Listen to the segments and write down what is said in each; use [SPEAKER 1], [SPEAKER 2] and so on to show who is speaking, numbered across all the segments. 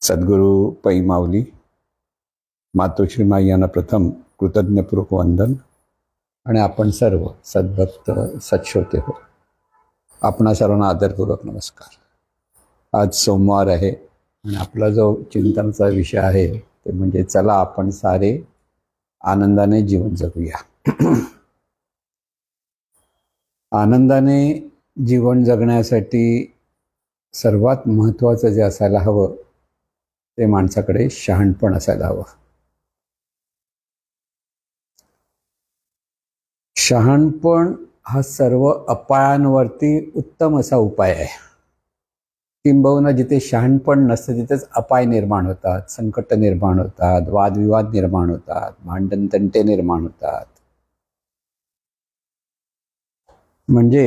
[SPEAKER 1] सद्गुरू पै माऊली मातोश्री माई यांना प्रथम कृतज्ञपूर्वक वंदन आणि आपण सर्व सद्भक्त सत्श्रोते हो, आपणा सर्वांना आदरपूर्वक नमस्कार. आज सोमवार आहे आणि आपला जो चिंतनाचा विषय आहे ते म्हणजे चला आपण सारे आनंदाने जीवन जगूया. आनंदाने जीवन जगण्यासाठी सर्वात महत्त्वाचं जे असायला हवं ते माणसाकडे शहाणपण असायला हवं. शहाणपण हा सर्व अपायांवरती उत्तम असा उपाय आहे. किंबहुना जिथे शहाणपण नसतं तिथेच अपाय निर्माण होतात, संकट निर्माण होतात, वादविवाद निर्माण होतात, भांडण तंटे निर्माण होतात. म्हणजे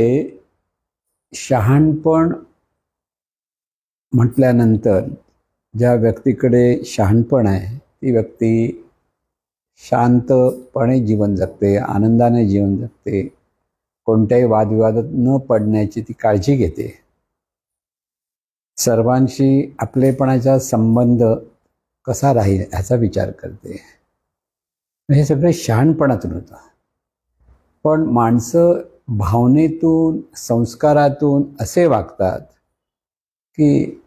[SPEAKER 1] शहाणपण म्हटल्यानंतर ज्या व्यक्तीकडे शहाणपण आहे ती व्यक्ती शांतपणे जीवन जगते, आनंदाने जीवन जगते, कोणत्याही वादविवादात न पडण्याची ती काळजी घेते, सर्वांशी आपलेपणाचा संबंध कसा राहील ह्याचा विचार करते. हे सगळे शहाणपणातून होतं. पण माणसं भावनेतून संस्कारातून असे वागतात की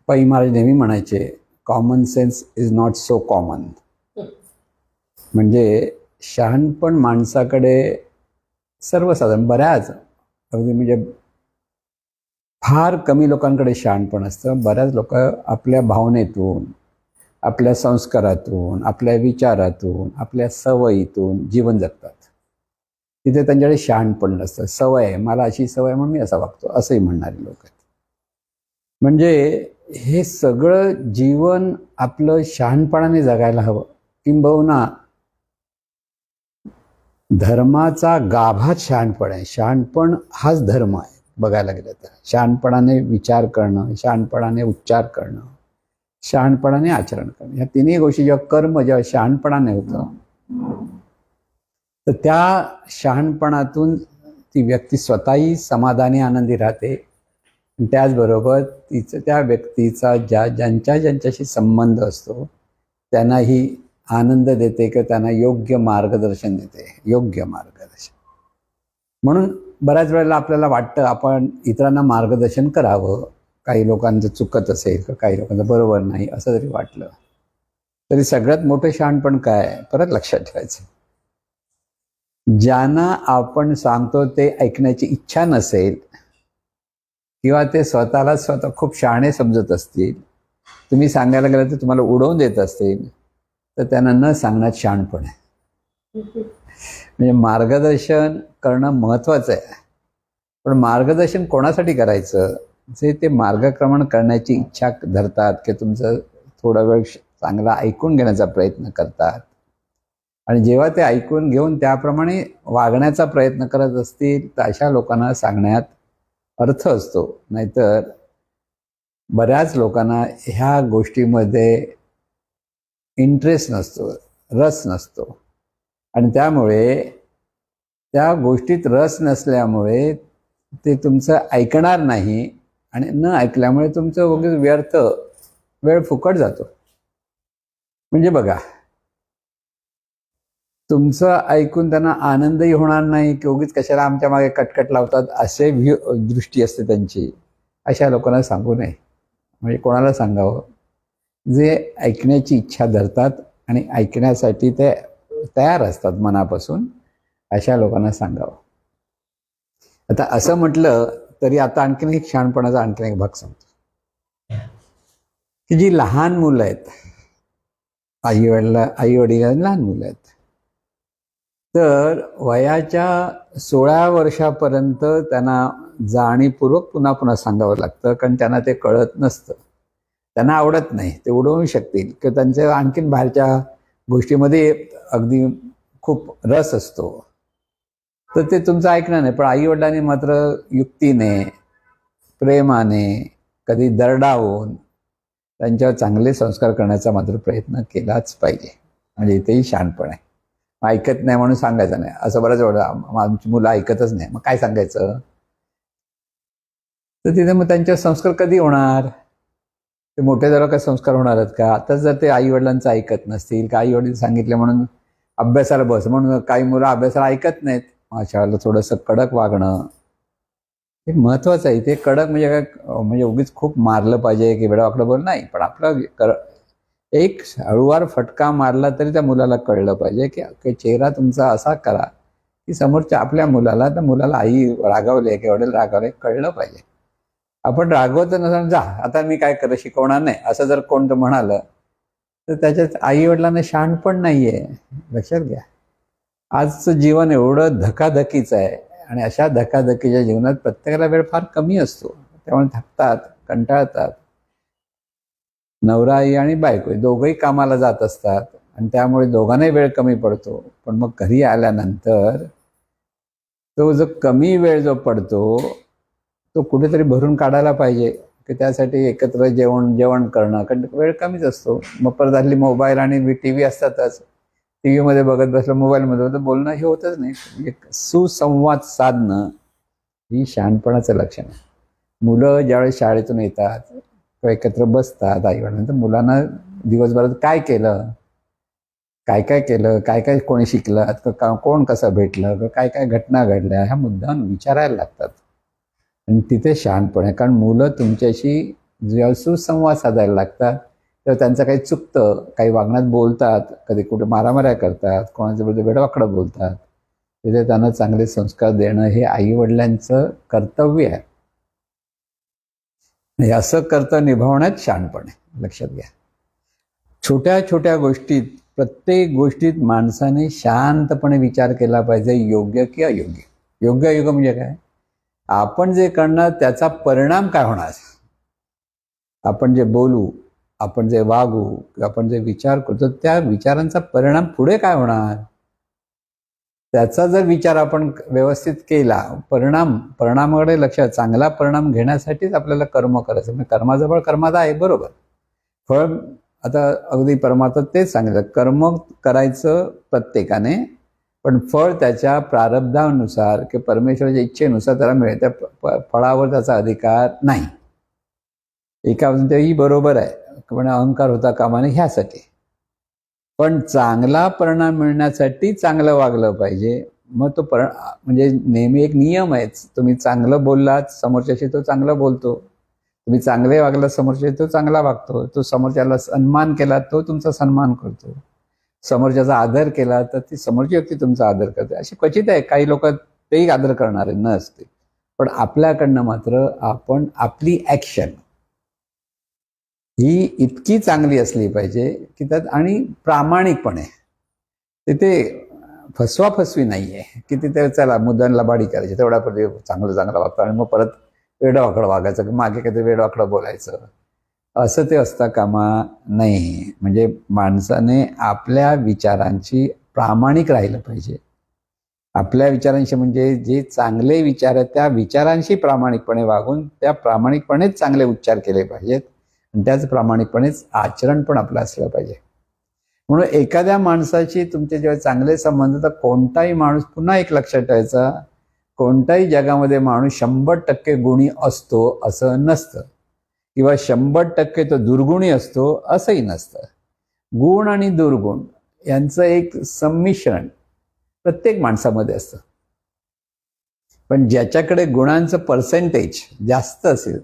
[SPEAKER 1] पै महाराज नेहमी म्हणायचे, common sense is not so common. म्हणजे शहाणपण माणसाकडे सर्वसाधारण बऱ्याच अगदी म्हणजे फार कमी लोकांकडे शहाणपण असतं. बऱ्याच लोक आपल्या भावनेतून, आपल्या संस्कारातून, आपल्या विचारातून, आपल्या सवयीतून जीवन जगतात. तिथे त्यांच्याकडे शहाणपण नसतं. सवय आहे, मला अशी सवय म्हणून मी असा वागतो, असंही म्हणणारे लोक आहेत. म्हणजे हे सगळं जीवन आपलं शहाणपणाने जगायला हवं. किंबहुना धर्माचा गाभाच शहाणपण आहे. शहाणपण हाच धर्म आहे बघायला गेलं तर. शहाणपणाने विचार करणं, शहाणपणाने उच्चार करणं, शहाणपणाने आचरण करणं, ह्या तिन्ही गोष्टी जेव्हा कर्म जेव्हा शहाणपणाने होतं तर त्या शहाणपणातून ती व्यक्ती स्वतःही समाधानी आनंदी राहते. त्याचबरोबर तिचं त्या व्यक्तीचा ज्यांच्याशी संबंध असतो त्यांनाही आनंद देते किंवा त्यांना योग्य मार्गदर्शन देते, योग्य मार्गदर्शन. म्हणून बऱ्याच वेळेला आपल्याला वाटतं आपण इतरांना मार्गदर्शन करावं. काही लोकांचं चुकत असेल किंवा काही लोकांचं बरोबर नाही असं जरी वाटलं तरी सगळ्यात मोठं शहाणपण काय आहे परत लक्षात ठेवायचं. ज्यांना आपण सांगतो ते ऐकण्याची इच्छा नसेल किंवा ते स्वतः खूप शहाणे समजत असतील, तुम्ही सांगायला गेलं तर तुम्हाला उडवून देत असतील, तर त्यांना न सांगण्यात शहाणपण आहे. म्हणजे मार्गदर्शन करणं महत्त्वाचं आहे. पण मार्गदर्शन कोणासाठी करायचं? जे ते मार्गक्रमण करण्याची इच्छा धरतात की तुमचं थोडा वेळ चांगला ऐकून घेण्याचा प्रयत्न करतात आणि जेव्हा ते ऐकून घेऊन त्याप्रमाणे वागण्याचा प्रयत्न करत असतील तर अशा लोकांना सांगण्यात अर्थ असतो. नाहीतर बऱ्याच लोकांना ह्या गोष्टीमध्ये इंटरेस्ट नसतो, रस नसतो आणि त्यामुळे त्या गोष्टीत रस नसल्यामुळे ते तुमचं ऐकणार नाही आणि न ऐकल्यामुळे तुमचं उगीच व्यर्थ वेळ फुकट जातो. म्हणजे बघा, तुमचं ऐकून त्यांना आनंदही होणार नाही की उगीच कशाला आमच्या मागे कटकट लावतात असे दृष्टी असते त्यांची. अशा लोकांना सांगू नये. म्हणजे कोणाला सांगावं? जे ऐकण्याची इच्छा धरतात आणि ऐकण्यासाठी ते तयार असतात मनापासून, अशा लोकांना सांगावं. आता असं म्हटलं तरी आता आणखीन एक शहाणपणाचा आणखीन एक भाग सांगतो की जी लहान मुलं आहेत, आई वडिलांना लहान मुलं आहेत, तर वयाच्या 16 वर्षापर्यंत त्यांना जाणीवपूर्वक पुन्हा पुन्हा सांगावं लागतं. कारण त्यांना ते कळत नसतं, त्यांना आवडत नाही, ते उडवू शकतील किंवा त्यांच्या आणखीन बाहेरच्या गोष्टीमध्ये अगदी खूप रस असतो, तर ते तुमचं ऐकणार नाही. पण आईवडिलांनी मात्र युक्तीने, प्रेमाने, कधी दरडावून त्यांच्यावर चांगले संस्कार करण्याचा मात्र प्रयत्न केलाच पाहिजे. म्हणजे इथेही शहाणपण आहे. ऐकत नाही म्हणून सांगायचं नाही. असं बरंच वेळा आमची मुलं ऐकतच नाही, मग काय सांगायचं? तर तिथे मग त्यांच्यावर संस्कार कधी होणार? ते मोठे झालं काय संस्कार होणार आहेत का? आता जर ते आई वडिलांचं ऐकत नसतील, का आई वडील सांगितले म्हणून अभ्यासाला बस म्हणून काही मुलं अभ्यासाला ऐकत नाहीत, अशा वेळेला थोडंसं कडक वागणं हे महत्वाचं आहे. ते कडक म्हणजे काय, म्हणजे उगीच खूप मारलं पाहिजे की वेडावाकडं बोल नाही, पण आपलं एक हळूवार फटका मारला तरी त्या मुलाला कळलं पाहिजे की चेहरा तुमचा असा करा की समोरच्या आपल्या मुलाला, त्या मुलाला आई रागावले की वडील रागावले कळलं पाहिजे. आपण रागवत नसताना जा आता मी काय करत शिकवणार नाही असं जर कोणतं म्हणालं तर त्याच्यात आई वडिलांना शहाणपण नाहीये. लक्षात घ्या, आजचं जीवन एवढं धकाधकीचं आहे आणि अशा धकाधकीच्या जीवनात प्रत्येकाला वेळ फार कमी असतो. त्यामुळे थकतात, कंटाळतात. नवरा आई आणि बायको दोघंही कामाला जात असतात आणि त्यामुळे दोघांनाही वेळ कमी पडतो. पण मग घरी आल्यानंतर तो जो कमी वेळ जो पडतो तो कुठेतरी भरून काढायला पाहिजे की त्यासाठी एकत्र जेवण करणं, कारण वेळ कमीच असतो. मग परत हल्ली मोबाईल आणि टी व्ही असतातच, टी व्हीमध्ये बघत बसलं, मोबाईलमध्ये तर बोलणं हे होतच नाही. एक सुसंवाद साधणं ही शहाणपणाचं लक्षण आहे. मुलं ज्यावेळेस शाळेतून येतात किंवा एकत्र बसतात आईवडिलांना, तर मुलांना दिवसभरात काय केलं, काय काय केलं, काय काय कोणी शिकलं, कोण कसं भेटलं, काय काय घटना घडल्या, ह्या मुद्दाम विचारायला लागतात. आणि तिथे शहाणपण आहे, कारण मुलं तुमच्याशी जेव्हा सुसंवाद साधायला लागतात तेव्हा त्यांचं काही चुकतं, काही वागण्यात बोलतात, कधी कुठे मारामाऱ्या करतात, कोणाच्या बद्दल वेडवाकडं बोलतात. तिथे त्यांना चांगले संस्कार देणं हे आईवडिलांचं कर्तव्य आहे. हे असं कर्तव्य निभावण्यात शहाणपण आहे. लक्षात घ्या, छोट्या छोट्या गोष्टीत, प्रत्येक गोष्टीत माणसाने शांतपणे विचार केला पाहिजे, योग्य की अयोग्य. योग्य अयोग्य म्हणजे काय, आपण जे करणार त्याचा परिणाम काय होणार, आपण जे बोलू, आपण जे वागू, आपण जे विचार करतो त्या विचारांचा परिणाम पुढे काय होणार, त्याचा जर विचार आपण व्यवस्थित केला, परिणामाकडे लक्षात, चांगला परिणाम घेण्यासाठीच आपल्याला कर्म करायचं. म्हणजे कर्माजवळ कर्माचा आहे, बरोबर. फळ आता अगदी परमार्थात तेच सांगितलं, कर्म करायचं प्रत्येकाने, पण फळ त्याच्या प्रारब्धानुसार किंवा परमेश्वराच्या इच्छेनुसार त्याला मिळेल, त्या फळावर त्याचा अधिकार नाही. एका बाजून तेही बरोबर आहे, पण अहंकार होता कामा नये ह्यासाठी. पण चांगला परिणाम मिळण्यासाठी चांगलं वागलं पाहिजे. मग तो म्हणजे नेहमी एक नियम आहेच, तुम्ही चांगलं बोललात समोरच्याशी तो चांगलं बोलतो, तुम्ही चांगले वागलात समोरच्याशी तो चांगला वागतो, तो समोरच्याला सन्मान केला तो तुमचा सन्मान करतो, समोरच्याचा आदर केला तर ती समोरची व्यक्ती तुमचा आदर करते. अशी क्वचित आहे, काही लोक तेही आदर करणारे नसते. पण आपल्याकडनं मात्र आपण आपली ॲक्शन ही इतकी चांगली असली पाहिजे की त्यात, आणि प्रामाणिकपणे, तिथे फसवाफसवी नाही आहे की तिथे चला मुद्दांना बाडी करायची, तेवढ्यापर्यंत चांगलं वागतं आणि मग परत वेडवाकडं वागायचं, मागे काहीतरी वेडवाकडं बोलायचं, असं ते असता कामा नाही. म्हणजे माणसाने आपल्या विचारांची प्रामाणिक राहिलं पाहिजे. आपल्या विचारांशी म्हणजे जे चांगले विचार आहेत त्या विचारांशी प्रामाणिकपणे वागून त्या प्रामाणिकपणेच चांगले उच्चार केले पाहिजेत आणि त्याच प्रामाणिकपणेच आचरण पण आपलं असलं पाहिजे. म्हणून एखाद्या माणसाशी तुमचे जेव्हा चांगले संबंध, तर कोणताही माणूस, पुन्हा एक लक्षात ठेवायचा, कोणताही जगामध्ये माणूस 100% गुणी असतो असं नसतं, किंवा 100% तो दुर्गुणी असतो असंही नसतं. गुण आणि दुर्गुण यांचं एक संमिश्रण प्रत्येक माणसामध्ये असतं. पण ज्याच्याकडे गुणांचं पर्सेंटेज जास्त असेल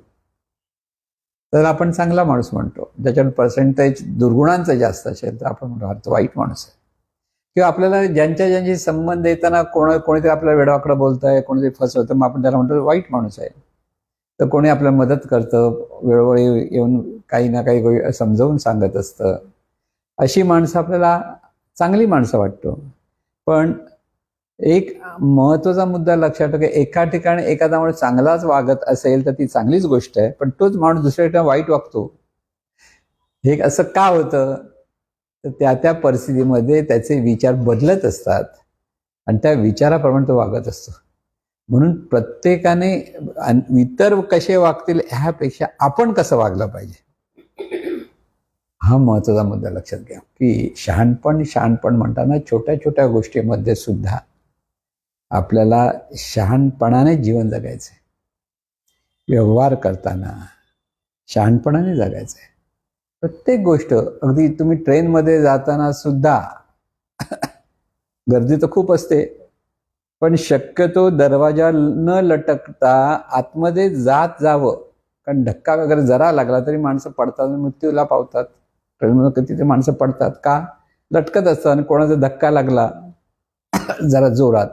[SPEAKER 1] तर आपण चांगला माणूस म्हणतो, ज्याच्याकडे पर्सेंटेज दुर्गुणांचं जास्त असेल तर आपण म्हणतो वाईट माणूस आहे. किंवा आपल्याला ज्यांची संबंध येताना कोणीतरी आपल्याला वेडावाकडं बोलतंय, कोणीतरी फसवतं, मग आपण त्याला म्हणतो वाईट माणूस आहे. तर कोणी आपल्याला मदत करतं, वेळोवेळी येऊन काही ना काही समजावून सांगत असतं, अशी माणसं आपल्याला चांगली माणसं वाटतो. पण एक महत्वाचा मुद्दा लक्षात ठेवा, एका ठिकाणी एखादा माणूस चांगलाच वागत असेल तर ती चांगलीच गोष्ट आहे, पण तोच माणूस दुसऱ्या ठिकाणी वाईट वागतो. हे असं का होतं, तर त्या परिस्थितीमध्ये त्याचे विचार बदलत असतात आणि त्या विचाराप्रमाणे तो वागत असतो. म्हणून प्रत्येकाने इतर कसे वागतील ह्यापेक्षा आपण कसं वागलं पाहिजे हा महत्वाचा मुद्दा लक्षात घ्या. की शहाणपण म्हणताना छोट्या छोट्या गोष्टीमध्ये सुद्धा आपल्याला शहाणपणाने जीवन जगायचंय. व्यवहार करताना शहाणपणाने जगायचंय. प्रत्येक गोष्ट, अगदी तुम्ही ट्रेनमध्ये जाताना सुद्धा गर्दी तर खूप असते, पण शक्यतो दरवाजा न लटकता आतमध्ये जात जावं. कारण धक्का वगैरे जरा लागला तरी माणसं पडतात, मृत्यूला पावतात. ट्रेनमध्ये किती ते माणसं पडतात का? लटकत असतात आणि कोणाचा धक्का लागला जरा जोरात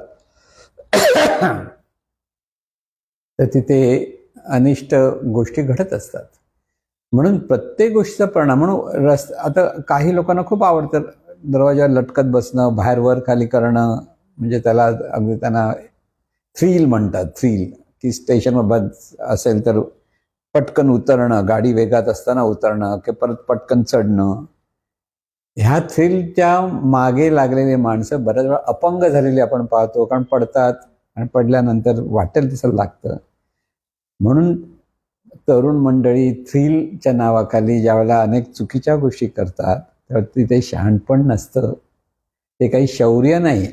[SPEAKER 1] तर तिथे अनिष्ट गोष्टी घडत असतात. म्हणून प्रत्येक गोष्टीचा परिणाम म्हणून आता काही लोकांना खूप आवडतं दरवाजा लटकत बसणं, बाहेर वर खाली करणं, म्हणजे त्याला अगदी त्यांना थ्रिल म्हणतात. थ्रिल की स्टेशनवर बस असेल तर पटकन उतरणं, गाडी वेगात असताना उतरणं की परत पटकन चढणं. ह्या थ्रिलच्या मागे लागलेली माणसं बऱ्याच वेळा अपंग झालेली आपण पाहतो, कारण पडतात आणि पडल्यानंतर वाटेल तसं लागतं. म्हणून तरुण मंडळी थ्रिलच्या नावाखाली ज्यावेळेला अनेक चुकीच्या गोष्टी करतात तर तिथे शहाणपण नसतं, ते काही शौर्य नाही,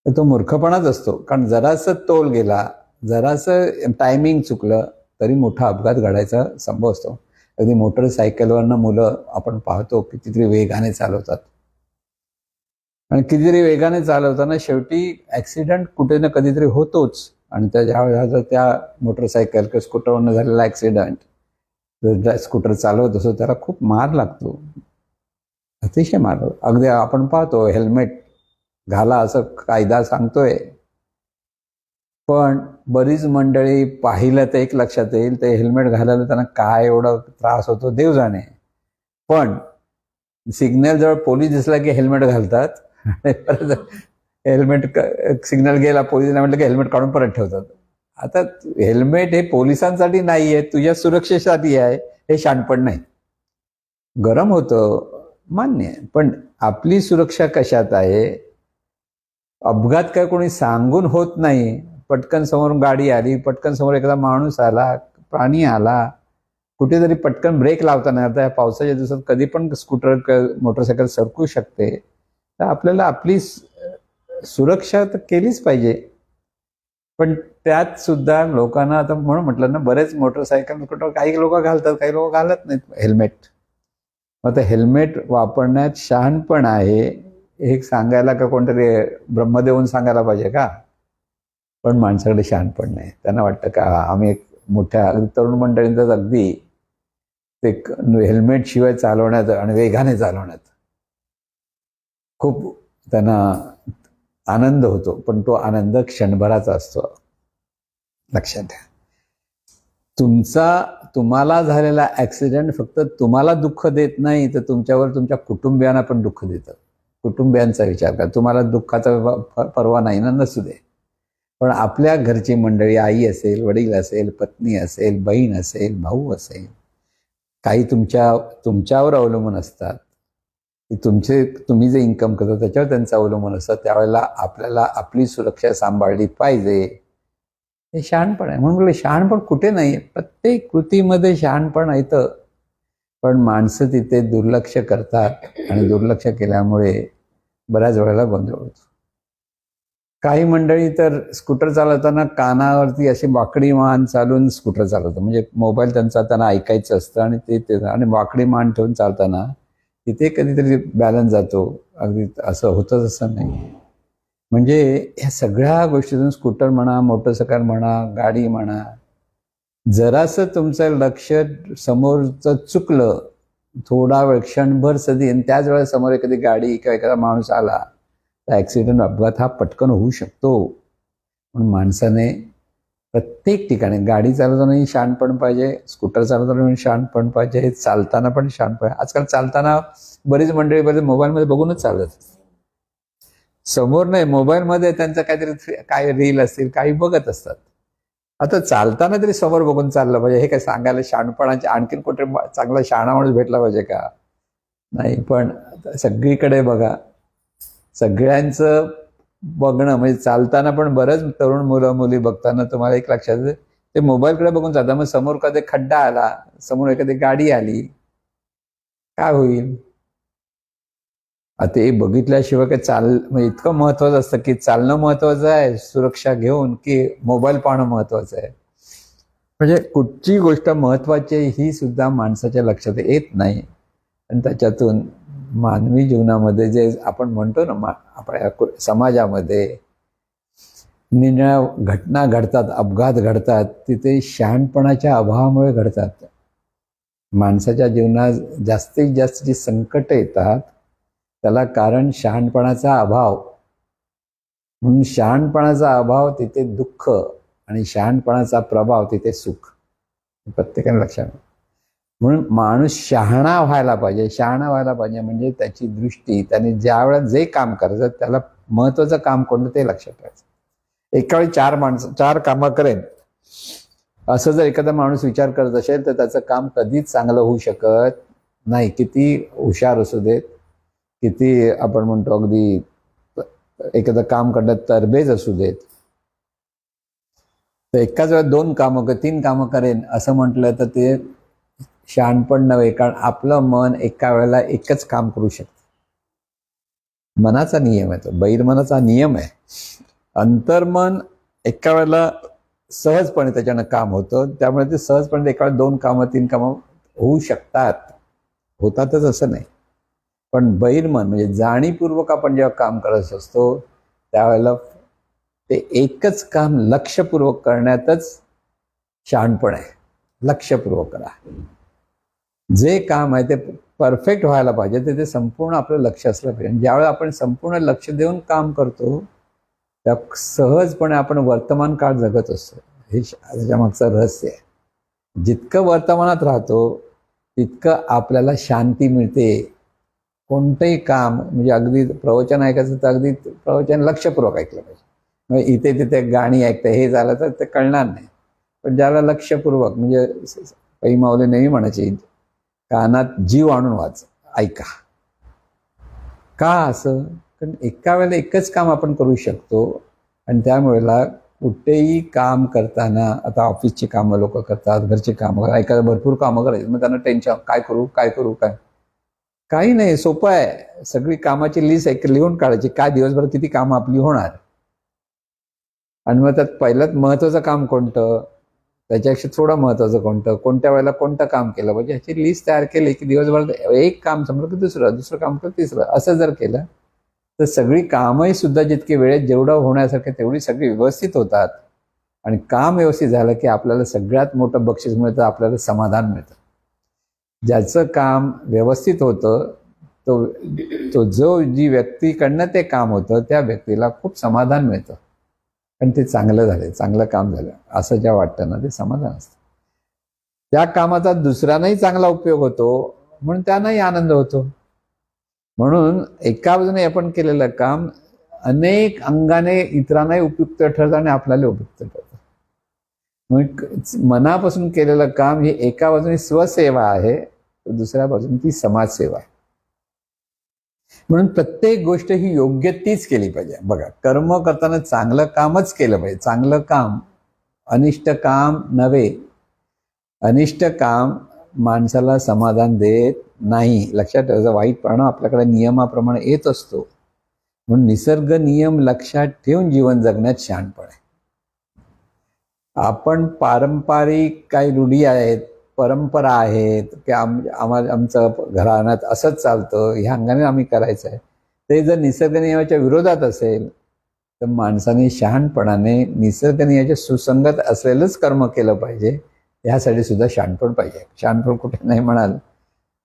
[SPEAKER 1] तर तो मूर्खपणाच असतो. कारण जरासं तोल गेला, जरासं टायमिंग चुकलं तरी मोठा अपघात घडायचा संभव असतो. अगदी मोटरसायकलवरनं मुलं आपण पाहतो कितीतरी वेगाने चालवतात आणि कितीतरी वेगाने चालवताना शेवटी ॲक्सिडेंट कुठे ना कधीतरी होतोच. आणि ज्यावेळेला त्या मोटरसायकल किंवा स्कूटरवरनं झालेला ॲक्सिडेंट, जर स्कूटर चालवत असतो त्याला खूप मार लागतो, अतिशय मार. अगदी आपण पाहतो हेल्मेट घाला असं कायदा सांगतोय, पण बरीच मंडळी पाहिलं तर एक लक्षात येईल ते हेल्मेट घालायला त्यांना काय एवढा त्रास होतो देव जाणे, पण सिग्नल जवळ पोलीस दिसला की हेल्मेट घालतात आणि परत हेल्मेट सिग्नल गेला पोलिसांना म्हटलं की हेल्मेट काढून परत ठेवतात. आता हेल्मेट हे पोलिसांसाठी नाही आहे, तुझ्या सुरक्षेसाठी आहे, हे शहाणपण नाही. गरम होतं मान्य आहे, पण आपली सुरक्षा कशात आहे? अपघात काय कोणी सांगून होत नाही. पटकन समोर गाडी आली, पटकन समोर एखादा माणूस आला, प्राणी आला, कुठेतरी पटकन ब्रेक लावताना, आता या पावसाच्या दिवसात कधी पण स्कूटर मोटरसायकल सरकू शकते, तर आपल्याला आपली सुरक्षा तर केलीच पाहिजे. पण त्यात सुद्धा लोकांना, आता म्हणून म्हटलं ना, बरेच मोटरसायकल स्कूटर काही लोक घालतात, काही लोक घालत नाहीत हेल्मेट. आता हेल्मेट वापरण्यात शहाणपण आहे हे सांगायला का कोणतरी ब्रह्मदेवून सांगायला पाहिजे का? पण माणसाकडे शहाणपण नाही. त्यांना वाटतं का आम्ही एक मोठ्या तरुण मंडळींचाच अगदी ते हेल्मेट शिवाय चालवण्यात आणि वेगाने चालवण्यात खूप त्यांना आनंद होतो, पण तो आनंद क्षणभराचा असतो. लक्षात घ्या, तुम्हाला झालेला ॲक्सिडेंट फक्त तुम्हाला दुःख देत नाही, तर तुमच्यावर तुमच्या कुटुंबियांना पण दुःख देतं. कुटुंबियांचा विचार करा. तुम्हाला दुःखाचा परवा नाही ना, नसू दे, पण आपल्या घरची मंडळी, आई असेल, वडील असेल, पत्नी असेल, बहीण असेल, भाऊ असेल, काही तुमच्यावर अवलंबून असतात, तुम्ही जे इन्कम करता त्याच्यावर त्यांचं अवलंबून असतं. त्यावेळेला आपल्याला आपली सुरक्षा सांभाळली पाहिजे. हे शहाणपण आहे. म्हणून शहाणपण कुठे नाही, प्रत्येक कृतीमध्ये शहाणपण येतं, पण माणसं तिथे दुर्लक्ष करतात आणि दुर्लक्ष केल्यामुळे बऱ्याच वेळेला गोंधळ होतो. काही मंडळी तर स्कूटर चालवताना कानावरती अशी वाकडी मान चालून स्कूटर चालवतं, म्हणजे मोबाईल त्यांचा त्यांना ऐकायचं असतं आणि ते आणि वाकडी मान ठेवून चालताना तिथे कधीतरी बॅलन्स जातो. अगदी असं होतंच असं नाही. म्हणजे ह्या सगळ्या गोष्टीतून स्कूटर म्हणा, मोटरसायकल म्हणा, गाडी म्हणा, जरासं तुमचं लक्ष समोरचं चुकलं, थोडा वेळ क्षणभर सदी, आणि त्याच वेळेला समोर एखादी गाडी किंवा एखादा माणूस आला तर ॲक्सिडेंट, अपघात हा पटकन होऊ शकतो. म्हणून माणसाने प्रत्येक ठिकाणी गाडी चालवतानाही शहाणपण पाहिजे, स्कूटर चालवताना शहाणपण पाहिजे, चालताना पण शहाणपण. आजकाल चालताना बरीच मंडळी मोबाईलमध्ये बघूनच चालत, समोर नाही, मोबाईलमध्ये त्यांचं काहीतरी काय रील असतील काही बघत असतात. आता चालताना तरी समोर बघून चाललं पाहिजे. हे काय सांगायला शहाणपणाचे आणखीन कुठे चांगला शहाणा माणूस भेटला पाहिजे का? नाही. पण सगळीकडे बघा, सगळ्यांचं बघणं, म्हणजे चालताना पण बरंच तरुण मुलं मुली बघताना तुम्हाला एक लक्षात येते, ते मोबाईलकडे बघून चालतात. मग समोर कधी खड्डा आला, समोर एखादी गाडी आली, काय होईल? आता हे बघितल्याशिवाय काय म्हणजे इतकं महत्वाचं असतं की चालणं महत्वाचं आहे सुरक्षा घेऊन, की मोबाईल पाहणं महत्वाचं आहे? म्हणजे कुठची गोष्ट महत्वाची आहे ही सुद्धा माणसाच्या लक्षात येत नाही. आणि त्याच्यातून मानवी जीवनामध्ये जे आपण म्हणतो ना, आपल्या समाजामध्ये निरनिराळ्या घटना घडतात, अपघात घडतात, तिथे शहाणपणाच्या अभावामुळे घडतात. माणसाच्या जीवनात जास्तीत जास्त जी संकट येतात त्याला कारण शहाणपणाचा अभाव. म्हणून शहाणपणाचा अभाव तिथे दुःख आणि शहाणपणाचा प्रभाव तिथे सुख. प्रत्येकाने लक्षात. म्हणून माणूस शहाणा व्हायला पाहिजे. शहाणा व्हायला पाहिजे म्हणजे त्याची दृष्टी, त्याने ज्या वेळेला जे काम करायचं त्याला महत्वाचं काम कोणतं ते लक्षात ठेवायचं. एका वेळी चार कामं करेन असं जर एखादा माणूस विचार करत असेल तर त्याचं काम कधीच चांगलं होऊ शकत नाही. किती हुशार असू देत, किती आपण म्हणतो अगदी एखादं काम करण्यात तरबेज असू देत, तर एकाच वेळेला 2 कामं 3 कामं करेन असं म्हटलं तर ते शहाणपण नव्हे. कारण आपलं मन एका वेळेला एकच काम करू शकतं. मनाचा नियम आहे तो, बहिर्मनाचा नियम आहे. अंतर्मन एका वेळेला सहजपणे त्याच्यानं काम होतं. त्यामुळे ते सहजपणे एका वेळेला 2 कामं 3 कामं होऊ शकतात, होतातच असं नाही. पण बहिर्मन म्हणजे जाणीवपूर्वक आपण जेव्हा काम करत असतो त्यावेळेला ते एकच काम लक्षपूर्वक करण्यातच शहाणपण आहे. लक्षपूर्वक करा. जे काम आहे ते परफेक्ट व्हायला पाहिजे, ते संपूर्ण आपलं लक्ष असलं पाहिजे. ज्यावेळेला आपण संपूर्ण लक्ष देऊन काम करतो त्या सहजपणे आपण वर्तमान काळ जगत असतो. हे त्याच्या मागचं रहस्य आहे. जितकं वर्तमानात राहतो तितकं आपल्याला शांती मिळते. कोणतंही काम म्हणजे अगदी प्रवचन ऐकायचं तर अगदी प्रवचन लक्षपूर्वक ऐकलं पाहिजे. मग इथे तिथे गाणी ऐकतं हे झालं तर ते कळणार नाही. पण ज्याला लक्षपूर्वक म्हणजे पै माऊली नेहमी म्हणायची, कानात जीव आणून वाच ऐका. का असं? कारण एका वेळेला एकच काम आपण करू शकतो. आणि त्यामुळेला कुठेही काम करताना, आता ऑफिसची कामं लोक करतात, घरची कामं, एखाद्या भरपूर कामं करायची, मग त्यांना टेन्शन, काय करू काही नाही, सोपं आहे. सगळी कामाची लिस्ट एक लिहून काढायची, काय दिवसभर किती कामं आपली होणार, आणि मग त्यात पहिल्यात महत्वाचं काम कोणतं, त्याच्यापेक्षा थोडं महत्वाचं कोणतं, कोणत्या वेळेला कोणतं काम केलं पाहिजे ह्याची लिस्ट तयार केली की दिवसभर एक काम संपलं की दुसरं काम केलं तिसरं, असं जर केलं तर सगळी कामही सुद्धा जितके वेळेत जेवढं होण्यासारखे तेवढी सगळी व्यवस्थित होतात. आणि काम व्यवस्थित झालं की आपल्याला सगळ्यात मोठं बक्षीस मिळतं, आपल्याला समाधान मिळतं. ज्याचं काम व्यवस्थित होतं तो जी व्यक्तीकडनं ते काम होतं त्या व्यक्तीला खूप समाधान मिळतं. पण ते चांगलं झालं, चांगलं काम झालं असं ज्या वाटतं ना, ते समाधान असतं. त्या कामाचा दुसऱ्यांनाही चांगला उपयोग होतो म्हणून त्यांनाही आनंद होतो. म्हणून एका बाजूने आपण केलेलं काम अनेक अंगाने इतरांनाही उपयुक्त ठरतं आणि आपल्याला उपयुक्त ठरतं. मग मनापासून केलेलं काम ही एका बाजूने स्वसेवा आहे, दुसऱ्या बाजूने ती समाजसेवा आहे. म्हणून प्रत्येक गोष्ट ही योग्य तीच केली पाहिजे. बघा, कर्म करताना चांगलं कामच केलं पाहिजे. चांगलं काम, अनिष्ट काम नव्हे. अनिष्ट काम माणसाला समाधान देत नाही. लक्षात ठेवायचं, वाईट परिणाम आपल्याकडे नियमाप्रमाणे येत असतो. म्हणून निसर्ग नियम लक्षात ठेवून जीवन जगण्यात शहाणपण आहे. आपण पारंपरिक काही रूढी आहेत, परंपरा आहेत की आमचं घराण्यात असंच चालतं, ह्या अंगाने आम्ही करायचं आहे, ते जर निसर्ग नियमाच्या विरोधात असेल तर माणसाने शहाणपणाने निसर्ग नियमाच्या सुसंगत असलेलंच कर्म केलं पाहिजे. ह्यासाठी सुद्धा शहाणपण पाहिजे. शहाणपण कुठे नाही म्हणाल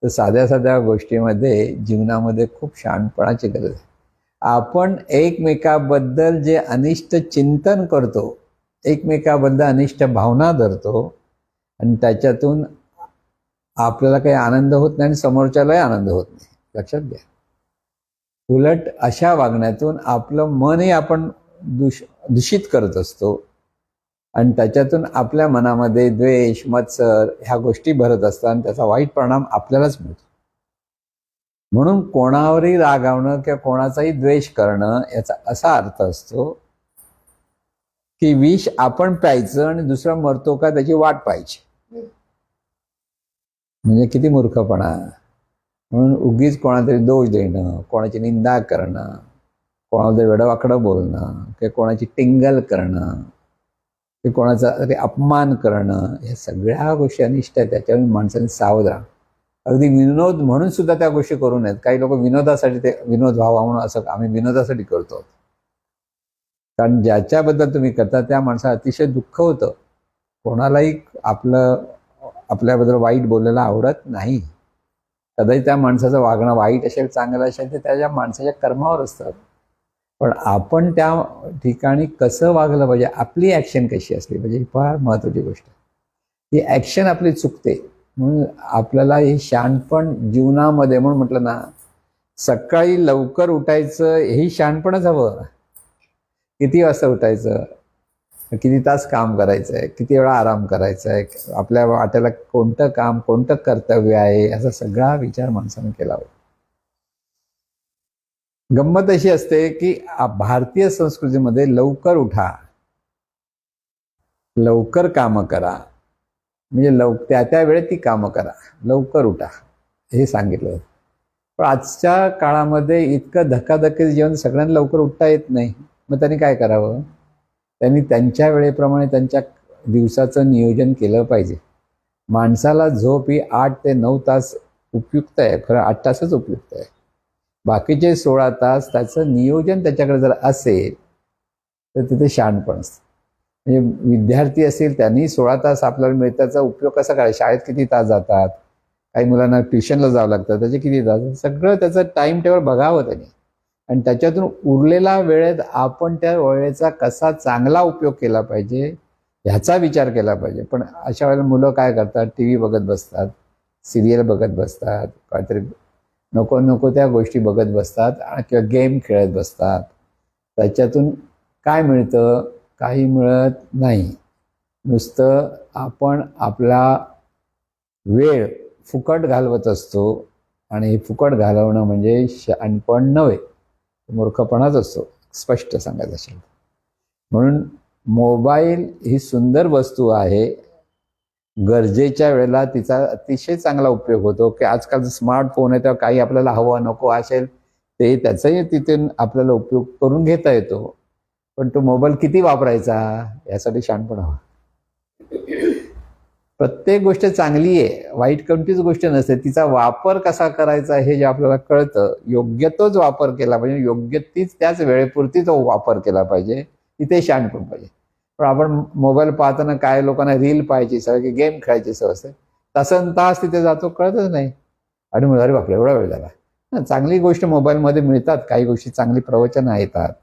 [SPEAKER 1] तर साध्या साध्या गोष्टीमध्ये जीवनामध्ये खूप शहाणपणाची गरज आहे. आपण एकमेकाबद्दल जे अनिष्ट चिंतन करतो, एकमेकाबद्दल अनिष्ट भावना धरतो आणि त्याच्यातून आपल्याला काही आनंद होत नाही आणि समोरच्यालाही आनंद होत नाही. लक्षात घ्या. उलट अशा वागण्यातून आपलं मनही आपण दूषित करत असतो आणि त्याच्यातून आपल्या मनामध्ये द्वेष, मत्सर ह्या गोष्टी भरत असतात आणि त्याचा वाईट परिणाम आपल्यालाच मिळतो. म्हणून कोणावरही रागावणं किंवा कोणाचाही द्वेष करणं याचा असा अर्थ असतो की विष आपण प्यायचं आणि दुसरा मरतो का त्याची वाट पाहायची. म्हणजे किती मूर्खपणा. म्हणून उगीच कोणातरी दोष देणं, कोणाची निंदा करणं, कोणाला वेडवाकडं बोलणं किंवा कोणाची टिंगल करणं की कोणाचा तरी अपमान करणं, या सगळ्या गोष्टी अनिष्ट आहेत. त्याच्यावर माणसाने सावध राहा. अगदी विनोद म्हणून सुद्धा त्या गोष्टी करू नयेत. काही लोक विनोदासाठी, ते विनोद व्हावा म्हणून असं आम्ही विनोदासाठी करतो. कारण ज्याच्याबद्दल तुम्ही करता त्या माणसाला अतिशय दुःख होतं. कोणालाही आपल्याबद्दल वाईट बोलायला आवडत नाही. कदाचित त्या माणसाचं वागणं वाईट असेल, चांगलं असेल, ते त्याच्या माणसाच्या कर्मावर असतात. पण आपण त्या ठिकाणी कसं वागलं पाहिजे, आपली ॲक्शन कशी असली पाहिजे, ही फार महत्त्वाची गोष्ट आहे. ही ॲक्शन आपली चुकते. म्हणून आपल्याला हे शहाणपण जीवनामध्ये, म्हणून म्हटलं ना, सकाळी लवकर उठायचं हेही शहाणपणच हवं. किती वाजता उठायचं, किती तास काम करायचं आहे, किती वेळा आराम करायचा आहे, आपल्या वाट्याला कोणतं काम, कोणतं कर्तव्य आहे, असा सगळा विचार माणसाने केला पाहिजे. गंमत अशी असते की भारतीय संस्कृतीमध्ये लवकर उठा, लवकर कामं करा, म्हणजे त्या वेळेत ती कामं करा, लवकर उठा, हे सांगितलं. पण आजच्या काळामध्ये इतकं धकाधकीचं जीवन, सगळ्यांना लवकर उठता येत नाही. मग त्यांनी काय करावं? त्यांनी त्यांच्या वेळेप्रमाणे त्यांच्या दिवसाचं नियोजन केलं पाहिजे. माणसाला झोप ही 8 ते 9 तास उपयुक्त आहे, खरं 8 तासच उपयुक्त आहे. बाकीचे 16 तास त्याचं नियोजन त्याच्याकडे जर असेल तर तिथे शहाणपण असतं. म्हणजे विद्यार्थी असेल, त्यांनी 16 तास आपल्याला मिळतात, त्याचा उपयोग कसा करायचा? शाळेत किती तास जातात, काही मुलांना ट्युशनला जावं लागतं, त्याचे किती तास, सगळं त्याचं टाईम टेबल बघावं त्यांनी. आणि त्याच्यातून उरलेला वेळेत आपण त्या वेळेचा कसा चांगला उपयोग केला पाहिजे ह्याचा विचार केला पाहिजे. पण अशा वेळेला मुलं काय करतात? टी व्ही बघत बसतात, सिरियल बघत बसतात, काहीतरी नको नको त्या गोष्टी बघत बसतात, किंवा गेम खेळत बसतात. त्याच्यातून काय मिळतं? काही मिळत नाही. नुसतं आपण आपला वेळ फुकट घालवत असतो. आणि हे फुकट घालवणं म्हणजे शहाणपण नव्हे, मूर्खपणाच असतो, स्पष्ट सांगायचं असेल. म्हणून मोबाईल ही सुंदर वस्तू आहे. गरजेच्या वेळेला तिचा अतिशय चांगला उपयोग होतो. की आजकाल स्मार्टफोन आहे, तेव्हा काही आपल्याला हवं नको असेल ते त्याचाही तिथून आपल्याला उपयोग करून घेता येतो. पण तो मोबाईल किती वापरायचा यासाठी शहाणपण हवं. प्रत्येक गोष्ट चांगली आहे, वाईट कोणतीच गोष्ट नसते. तिचा वापर कसा करायचा हे जे आपल्याला कळतं, योग्य तोच वापर केला पाहिजे, योग्य त्याच वेळेपुरती तो वापर केला पाहिजे, तिथे शहाणपण पाहिजे. पण आपण मोबाईल पाहताना काय लोकांना रील पाहायची सवय, की गेम खेळायची सवय असते, तासन तास तिथे जातो, कळतच नाही. आणि मग अरे बापरे, एवढा वेळ झाला. चांगली गोष्ट मोबाईलमध्ये मिळतात, काही गोष्टी चांगली प्रवचनं येतात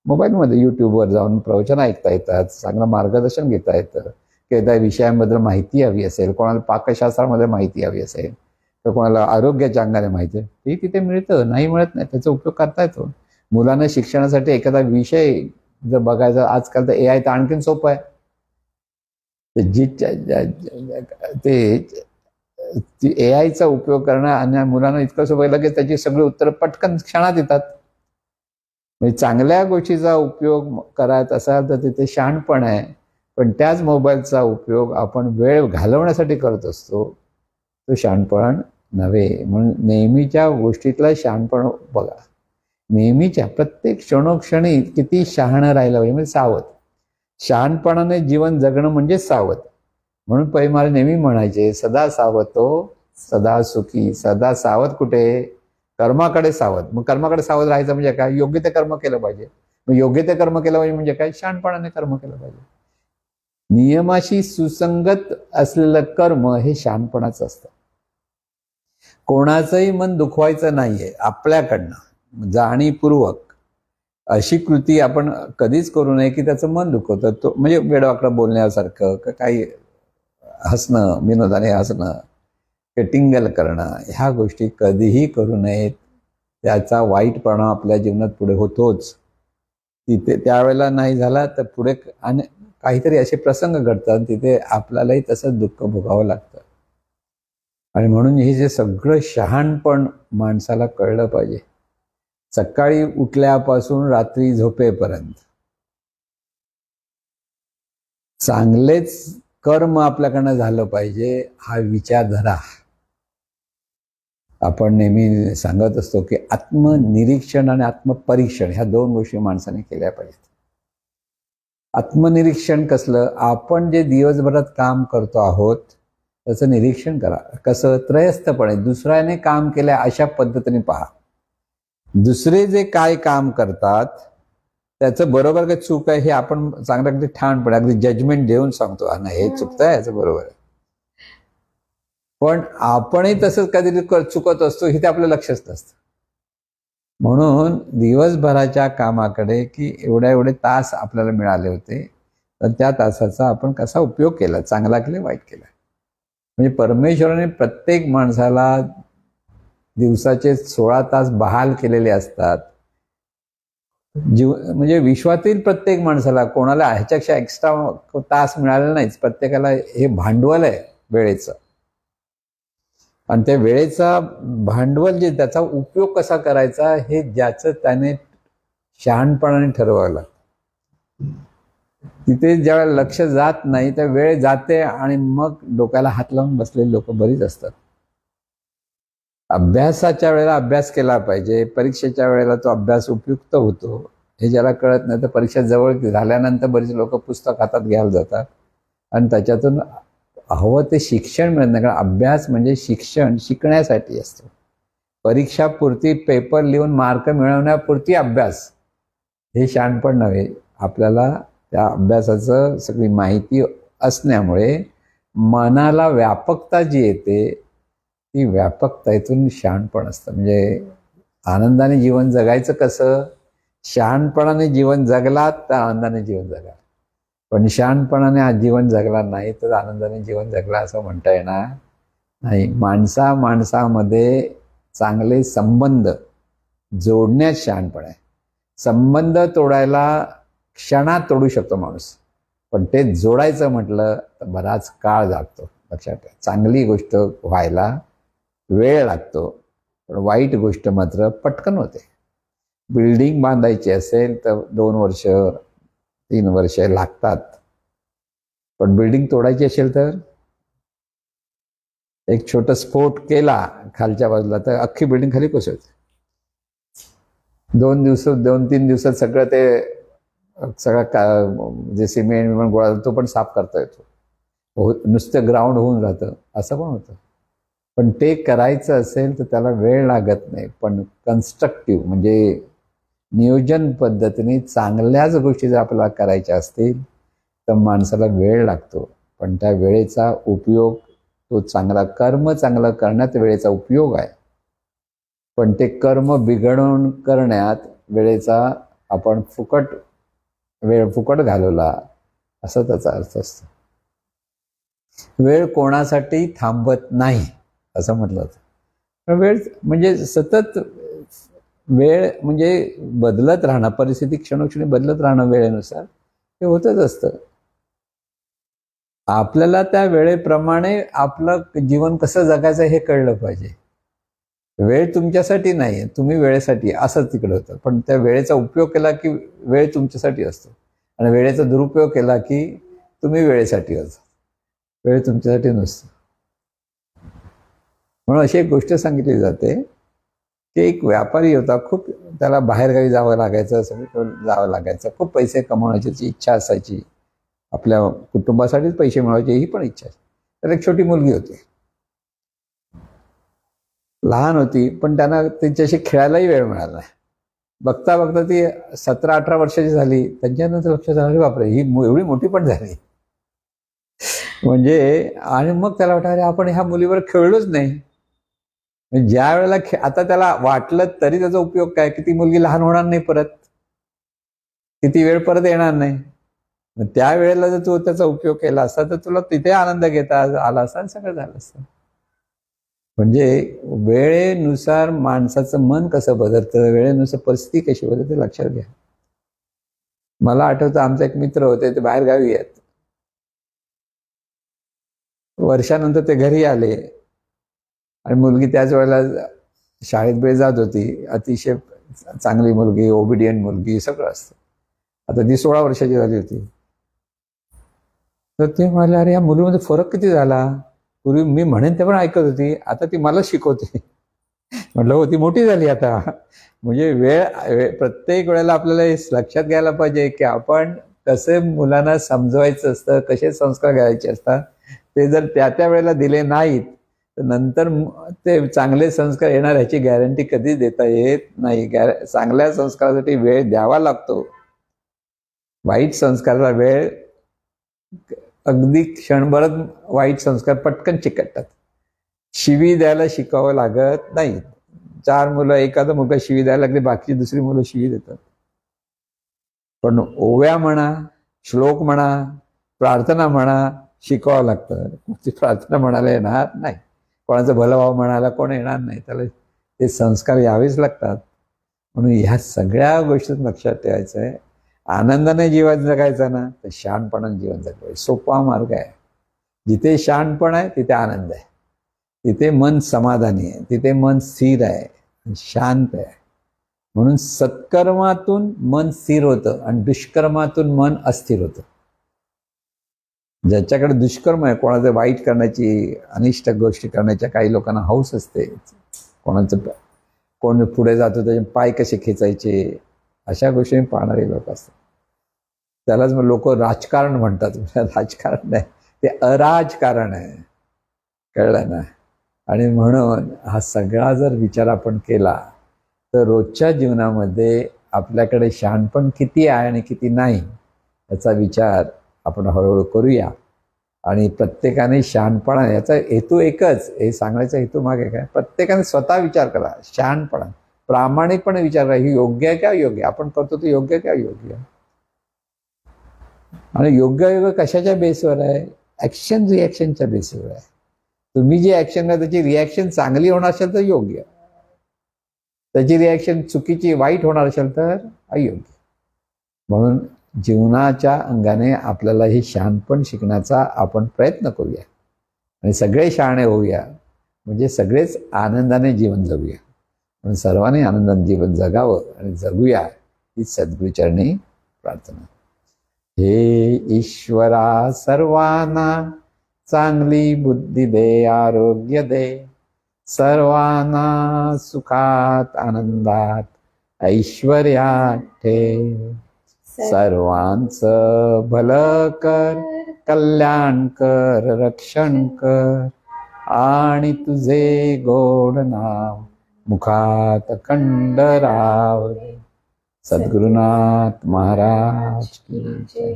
[SPEAKER 1] मोबाईलमध्ये, यूट्यूबवर जाऊन प्रवचन ऐकता येतात, चांगलं मार्गदर्शन घेता येतं. त्या विषयांबद्दल माहिती हवी असेल, कोणाला पाकशास्त्रामध्ये माहिती हवी असेल, तर कोणाला आरोग्याच्या अंगाने माहिती आहे, ते तिथे मिळतं. नाही मिळत नाही, त्याचा उपयोग करता येतो. मुलांना शिक्षणासाठी एखादा विषय जर बघायचा, आजकाल तर AI तर आणखीन सोपं आहे. ते AIचा उपयोग करणं आणि मुलांना इतकं सोपं, लगेच त्याची सगळी उत्तरं पटकन क्षणात येतात. म्हणजे चांगल्या गोष्टीचा उपयोग करायचा असाल तर तिथे शहाणपण आहे. पण त्याच मोबाईलचा उपयोग आपण वेळ घालवण्यासाठी करत असतो, तो शहाणपण नव्हे. म्हणून नेहमीच्या गोष्टीतला शहाणपण बघा. नेहमीच्या प्रत्येक क्षणोक्षणी किती शहाणं राहिलं पाहिजे, म्हणजे सावध. शहाणपणाने जीवन जगणं म्हणजे सावध. म्हणून पै मला नेहमी म्हणायचे, सदा सावधतो सदा सुखी. सदा सावध कुठे? कर्माकडे सावध. मग कर्माकडे सावध राहायचं म्हणजे काय? योग्य ते कर्म केलं पाहिजे. मग योग्य ते कर्म केलं पाहिजे म्हणजे काय? शहाणपणाने कर्म केलं पाहिजे. नियमाशी सुसंगत असलेलं कर्म हे शहाणपणाचं असतं. कोणाचंही मन दुखवायचं नाहीये आपल्याकडनं. जाणीवपूर्वक अशी कृती आपण कधीच करू नये की त्याचं मन दुखवतं. तो म्हणजे वेडवाकडं बोलण्यासारखं, काही हसणं, विनोदाने हसणं, टिंगल करणं, ह्या गोष्टी कधीही करू नयेत. त्याचा वाईट परिणाम आपल्या जीवनात पुढे होतोच. तिथे त्यावेळेला नाही झाला तर पुढे काहीतरी असे प्रसंग घडतात, तिथे आपल्यालाही तसंच दुःख भोगावं लागतं. आणि म्हणून हे जे सगळं शहाणपण माणसाला कळलं पाहिजे. सकाळी उठल्यापासून रात्री झोपेपर्यंत चांगलेच कर्म आपल्याकडनं झालं पाहिजे, हा विचारधारा आपण नेहमी सांगत असतो की आत्मनिरीक्षण आणि आत्मपरीक्षण ह्या 2 गोष्टी माणसाने केल्या पाहिजेत. आत्मनिरीक्षण कसलं, आपण जे दिवसभरात काम करतो आहोत त्याचं निरीक्षण करा. कसं, त्रयस्थपणे दुसऱ्याने काम केलंय अशा पद्धतीने पहा. दुसरे जे काय काम करतात त्याचं बरोबर काय चूक आहे हे आपण चांगलं अगदी ठाणपणे अगदी जजमेंट देऊन सांगतो, हा नाही हे चुकतंय, याचं बरोबर आहे. पण आपणही तसंच कधी चुकत असतो हे ते आपलं लक्षच नसतं. म्हणून दिवसभराच्या कामाकडे की एवढे तास आपल्याला मिळाले होते, तर त्या तासाचा आपण कसा उपयोग केला, चांगला केला वाईट केला. म्हणजे परमेश्वराने प्रत्येक माणसाला दिवसाचे 16 तास बहाल केलेले असतात. म्हणजे विश्वातील प्रत्येक माणसाला, कोणाला ह्याच्यापेक्षा एक्स्ट्रा तास मिळाले नाहीच. प्रत्येकाला हे भांडवल आहे वेळेचं, आणि त्या वेळेचा भांडवल जे त्याचा उपयोग कसा करायचा हे ज्याचं त्याने शहाणपणाने ठरवावं लागतं. तिथे ज्यावेळेला लक्ष जात नाही त्या वेळ जाते आणि मग डोक्याला हात लावून बसलेली लोक बरीच असतात. अभ्यासाच्या वेळेला अभ्यास केला पाहिजे, परीक्षेच्या वेळेला तो अभ्यास उपयुक्त होतो हे ज्याला कळत नाही तर परीक्षा जवळ झाल्यानंतर बरीच लोक पुस्तक हातात घ्यायला जातात आणि त्याच्यातून हवं ते शिक्षण मिळत नाही. कारण अभ्यास म्हणजे शिक्षण शिकण्यासाठी असतो. परीक्षापुरती पेपर लिहून मार्क मिळवण्यापुरती अभ्यास हे शहाणपण नव्हे. आपल्याला त्या अभ्यासाचं सगळी माहिती असण्यामुळे मनाला व्यापकता जी येते ती व्यापकतेतून शहाणपण असतं. म्हणजे आनंदाने जीवन जगायचं कसं, शहाणपणाने जीवन जगलात तर आनंदाने जीवन जगा, पण शहाणपणाने आज जीवन जगला नाही तर आनंदाने जीवन जगला असं म्हणता येणार नाही. माणसामध्ये चांगले संबंध जोडण्यात शहाणपण आहे. संबंध तोडायला क्षणात तोडू शकतो माणूस, पण ते जोडायचं म्हटलं तर बराच काळ लागतो. लक्षात ठेवा, चांगली गोष्ट व्हायला वेळ लागतो, पण वाईट गोष्ट मात्र पटकन होते. बिल्डिंग बांधायची असेल तर 2 वर्ष 3 वर्ष लागतात, पण बिल्डिंग तोडायची असेल तर एक छोटा स्फोट केला खालच्या बाजूला तर अख्खी बिल्डिंग खाली कोसळते. 2-3 दिवसात सगळं ते जे सिमेंट गोळा तो पण साफ करता येतो. नुसतं ग्राउंड होऊन राहतं असं पण होतं. पण ते करायचं असेल तर त्याला वेळ लागत नाही. पण कन्स्ट्रक्टिव्ह म्हणजे नियोजन पद्धतीने चांगल्याच गोष्टी जर आपल्याला करायच्या असतील तर माणसाला वेळ लागतो, पण त्या वेळेचा उपयोग तो चांगला कर्म चांगलं करण्यात वेळेचा उपयोग आहे. पण ते कर्म बिघडवून करण्यात वेळेचा आपण वेळ फुकट घालवला असा त्याचा अर्थ असतो. वेळ कोणासाठी थांबत नाही असं म्हटलं होतं. वेळ म्हणजे सतत वेळ म्हणजे बदलत राहणं, परिस्थिती क्षणोक्षणी बदलत राहणं वेळेनुसार हे होतच असतं. आपल्याला त्या वेळेप्रमाणे आपलं जीवन कसं जगायचं हे कळलं पाहिजे. वेळ तुमच्यासाठी नाही, तुम्ही वेळेसाठी असं तिकडं होतं. पण त्या वेळेचा उपयोग केला की वेळ तुमच्यासाठी असतो, आणि वेळेचा दुरुपयोग केला की तुम्ही वेळेसाठी असता, वेळ तुमच्यासाठी नसतो. म्हणून अशी एक गोष्ट सांगितली जाते की एक व्यापारी होता, खूप त्याला बाहेरगावी जावं लागायचं, सगळीकडे जावं लागायचं, खूप पैसे कमवण्याची इच्छा असायची, आपल्या कुटुंबासाठीच पैसे मिळवायचे ही पण इच्छा. तर एक छोटी मुलगी होती, लहान होती, पण त्यांना तिच्याशी खेळायलाही वेळ मिळाला नाही. बघता बघता ती 17-18 वर्षाची झाली. त्यांच्यानंतर लक्षात आलं, बापरे ही एवढी मोठी पण झाली म्हणजे. आणि मग त्याला वाटलं, अरे आपण ह्या मुलीवर खेळलोच नाही. ज्या वेळेला आता त्याला वाटलं तरी त्याचा उपयोग काय, की ती मुलगी लहान होणार नाही परत, किती वेळ परत येणार नाही. मग त्या वेळेला जर तू त्याचा उपयोग केला असता तर तुला तिथे आनंद घेता आला असता आणि सगळं झालं असतं. म्हणजे वेळेनुसार माणसाचं मन कसं बदलतं, वेळेनुसार परिस्थिती कशी बदलते लक्षात घ्या. मला आठवतं, आमचा एक मित्र होते, ते बाहेर गावी आहेत. वर्षानंतर ते घरी आले आणि मुलगी त्याच वेळेला शाळेत वेळ जात होती. अतिशय चांगली मुलगी, ओबिडियंट मुलगी, सगळं असतं. आता ती 16 वर्षाची झाली होती. तर ते म्हणाले, अरे या मुलीमध्ये फरक किती झाला, पूर्वी मी म्हणेन ते पण ऐकत होती, आता ती मला शिकवते. म्हटलं हो, ती मोठी झाली आता. म्हणजे वेळ प्रत्येक वेळेला आपल्याला हे लक्षात घ्यायला पाहिजे की आपण कसे मुलांना समजवायचं असतं, कसे संस्कार घ्यायचे असतात, ते जर त्या वेळेला दिले नाहीत तर नंतर ते चांगले संस्कार येणार ह्याची गॅरंटी कधीच देता येत नाही. चांगल्या संस्कारासाठी वेळ द्यावा लागतो. वाईट संस्काराला वेळ अगदी क्षणभरात वाईट संस्कार पटकन चिकटतात. शिवी द्यायला शिकावं लागत नाही. 4 मुलं एखादा मुलगा शिवी द्यायला लागले, बाकी दुसरी मुलं शिवी देतात. पण ओव्या म्हणा, श्लोक म्हणा, प्रार्थना म्हणा शिकावं लागतं. ती प्रार्थना म्हणायला येणार नाही, कोणाचं भलं व्हावं म्हणायला कोण येणार नाही, त्याला ते संस्कार यावेच लागतात. म्हणून ह्या सगळ्या गोष्टी लक्षात ठेवायचं आहे. आनंदाने जीवन जगायचं ना तर शहाणपणाने जीवन जगायचं. सोपा मार्ग आहे. जिथे शहाणपण आहे तिथे आनंद आहे, तिथे मन समाधानी आहे, तिथे मन स्थिर आहे, शांत आहे. म्हणून सत्कर्मातून मन स्थिर होतं आणि दुष्कर्मातून मन अस्थिर होतं. ज्याच्याकडे दुष्कर्म आहे, कोणाचं वाईट करण्याची, अनिष्ट गोष्टी करण्याच्या काही लोकांना हौस असते, कोण पुढे जातो त्याचे पाय कसे खेचायचे अशा गोष्टी पाहणारे लोक असतात. त्यालाच मग लोक राजकारण म्हणतात. राजकारण नाही, ते अराजकारण आहे, कळलं ना. आणि म्हणून हा सगळा जर विचार आपण केला तर रोजच्या जीवनामध्ये आपल्याकडे शहाणपण किती आहे आणि किती नाही याचा विचार आपण हळूहळू करूया. आणि प्रत्येकाने शहाणपणा, याचा हेतू एकच, हे सांगण्याचा हेतू मागे काय, प्रत्येकाने स्वतः विचार करा. शहाणपणा प्रामाणिकपणे विचार करा, ही योग्य आहे का योग्य, आपण करतो ते योग्य का योग्य. आणि योग्य कशाच्या बेसवर आहे, ॲक्शन रिॲक्शनच्या बेसवर आहे. तुम्ही जी ॲक्शन करा त्याची रिॲक्शन चांगली होणार असेल तर योग्य, त्याची रिॲक्शन चुकीची वाईट होणार असेल तर अयोग्य. म्हणून जीवनाच्या अंगाने आपल्याला हे शहाणपण शिकण्याचा आपण प्रयत्न करूया आणि सगळे शहाणे होऊया, म्हणजे सगळेच आनंदाने जीवन जगूया. म्हणून सर्वांनी आनंदाने जीवन जगावं आणि जगूया ही सद्गुरूचरणी प्रार्थना. हे ईश्वरा सर्वांना चांगली बुद्धी दे, आरोग्य दे, सर्वांना सुखात आनंदात ऐश्वर्यात ठेव. सर्वांचं भलं कर, कल्याण कर, रक्षण कर, आणि तुझे गोड नाव मुखात अखंड राव. सद्गुरुनाथ महाराज की जय.